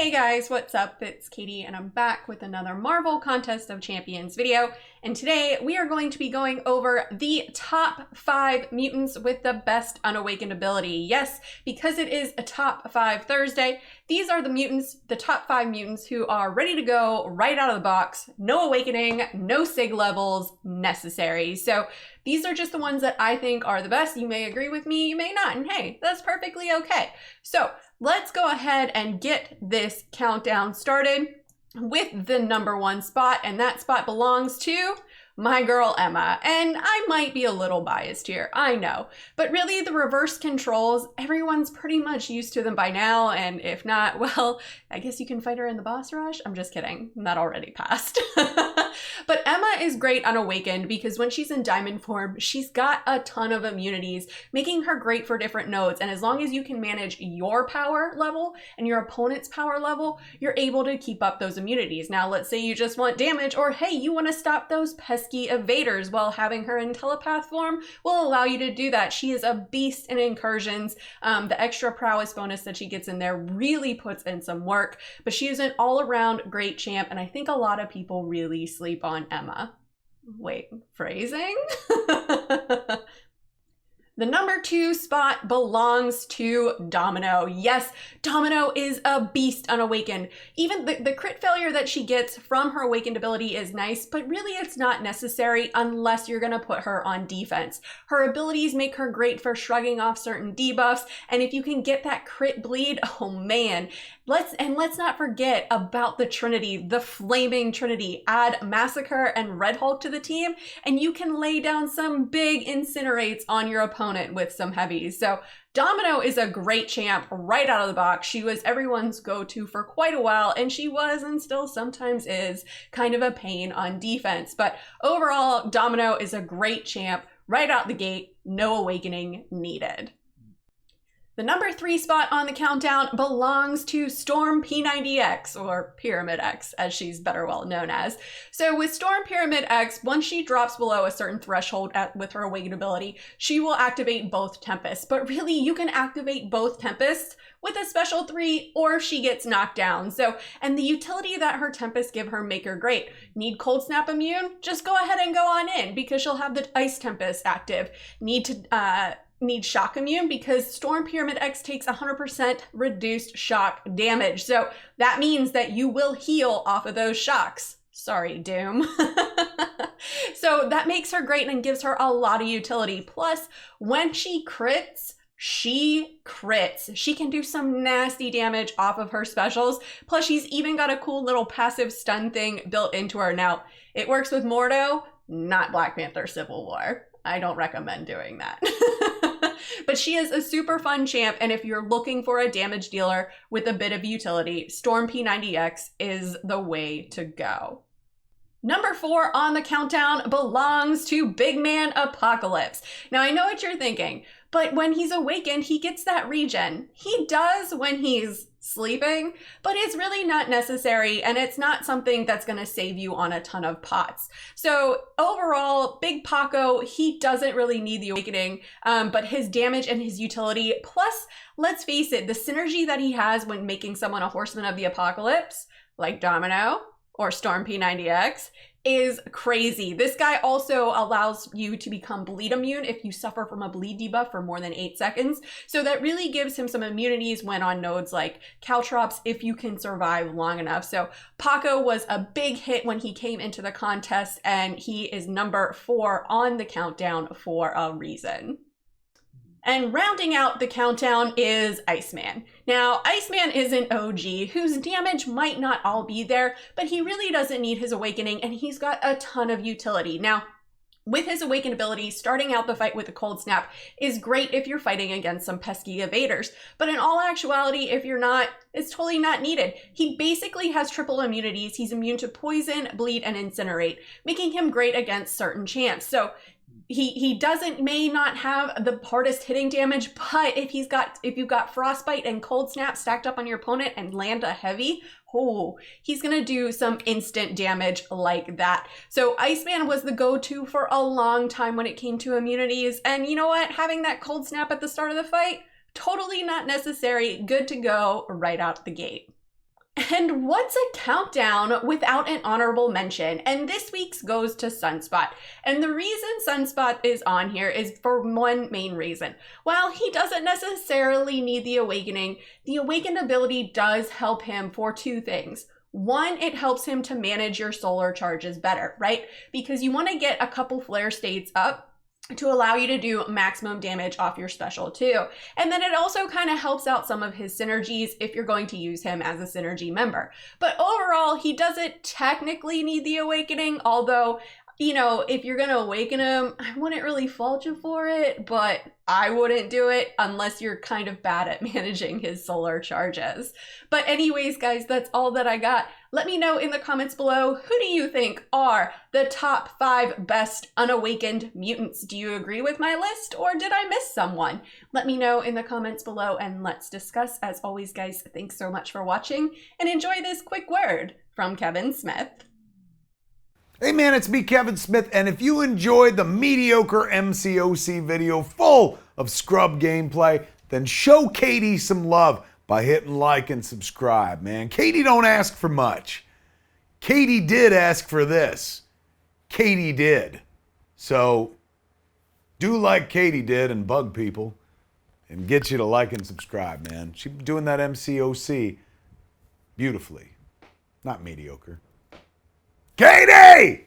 Hey guys, what's up? It's Katie and I'm back with another Marvel Contest of Champions video. And today we are going to be going over the top 5 mutants with the best unawakened ability. Yes, because it is a top 5 Thursday, these are the top 5 mutants who are ready to go right out of the box. No awakening, no sig levels necessary. So these are just the ones that I think are the best. You may agree with me, you may not, and hey, that's perfectly okay. So let's go ahead and get this countdown started with the number 1 spot, and that spot belongs to my girl Emma. And I might be a little biased here, I know, but really the reverse controls, everyone's pretty much used to them by now, and if not, well, I guess you can fight her in the boss rush. I'm just kidding, that already passed. But Emma is great unawakened because when she's in diamond form, she's got a ton of immunities, making her great for different nodes. And as long as you can manage your power level and your opponent's power level, you're able to keep up those immunities. Now, let's say you just want damage, or hey, you want to stop those pesky evaders. Well, having her in telepath form will allow you to do that. She is a beast in incursions. The extra prowess bonus that she gets in there really puts in some work, but she is an all-around great champ, and I think a lot of people really sleep on Emma. Wait, phrasing? The number 2 spot belongs to Domino. Yes, Domino is a beast unawakened. Even the crit failure that she gets from her awakened ability is nice, but really it's not necessary unless you're gonna put her on defense. Her abilities make her great for shrugging off certain debuffs, and if you can get that crit bleed, oh man. Let's not forget about the Trinity, the flaming Trinity. Add Massacre and Red Hulk to the team, and you can lay down some big incinerates on your opponent with some heavies. So Domino is a great champ right out of the box. She was everyone's go-to for quite a while, and she was and still sometimes is kind of a pain on defense. But overall, Domino is a great champ right out the gate, no awakening needed. The number 3 spot on the countdown belongs to Storm P90X, or Pyramid X, as she's better well known as. So with Storm Pyramid X, once she drops below a certain threshold with her awakened ability, she will activate both Tempests. But really, you can activate both Tempests with a special 3, or if she gets knocked down. So, and the utility that her Tempests give her make her great. Need Cold Snap immune? Just go ahead and go on in, because she'll have the Ice Tempest active. Need shock immune because Storm Pyramid X takes 100% reduced shock damage. So that means that you will heal off of those shocks. Sorry, Doom. So that makes her great and gives her a lot of utility. Plus, when she crits, she can do some nasty damage off of her specials. Plus, she's even got a cool little passive stun thing built into her. Now, it works with Mordo, not Black Panther Civil War. I don't recommend doing that. But she is a super fun champ, and if you're looking for a damage dealer with a bit of utility, Storm P90X is the way to go. Number 4 on the countdown belongs to Big Man Apocalypse. Now, I know what you're thinking, but when he's awakened, he gets that regen. He does when he's sleeping, but it's really not necessary, and it's not something that's going to save you on a ton of pots. So overall, Big Paco, he doesn't really need the awakening, but his damage and his utility, plus, let's face it, the synergy that he has when making someone a Horseman of the Apocalypse, like Domino or Storm P90X, is crazy. This guy also allows you to become bleed immune if you suffer from a bleed debuff for more than 8 seconds. So that really gives him some immunities when on nodes like Caltrops if you can survive long enough. So Paco was a big hit when he came into the contest, and he is number 4 on the countdown for a reason. And rounding out the countdown is Iceman. Now, Iceman is an OG whose damage might not all be there, but he really doesn't need his awakening, and he's got a ton of utility. Now, with his awakened ability, starting out the fight with a Cold Snap is great if you're fighting against some pesky evaders. But in all actuality, if you're not, it's totally not needed. He basically has triple immunities. He's immune to poison, bleed, and incinerate, making him great against certain champs. So he may not have the hardest hitting damage, but if you've got Frostbite and Cold Snap stacked up on your opponent and land a heavy, oh, he's gonna do some instant damage like that. So Iceman was the go-to for a long time when it came to immunities, and you know what? Having that Cold Snap at the start of the fight, totally not necessary, good to go right out the gate. And what's a countdown without an honorable mention? And this week's goes to Sunspot. And the reason Sunspot is on here is for one main reason. While he doesn't necessarily need the awakening ability does help him for two things. One, it helps him to manage your solar charges better, right? Because you want to get a couple flare states up to allow you to do maximum damage off your special too. And then it also kind of helps out some of his synergies if you're going to use him as a synergy member. But overall, he doesn't technically need the awakening, although, you know, if you're gonna awaken him, I wouldn't really fault you for it, but I wouldn't do it unless you're kind of bad at managing his solar charges. But anyways, guys, that's all that I got. Let me know in the comments below, who do you think are the top 5 best unawakened mutants? Do you agree with my list, or did I miss someone? Let me know in the comments below and let's discuss. As always, guys, thanks so much for watching and enjoy this quick word from Kevin Smith. Hey man, it's me, Kevin Smith, and if you enjoyed the mediocre Mcoc video full of scrub gameplay, then show Katy some love by hitting like and subscribe, man. Katy don't ask for much. Katy did ask for this. Katy did. So, do like Katy did and bug people and get you to like and subscribe, man. She's doing that Mcoc beautifully. Not mediocre. Katy!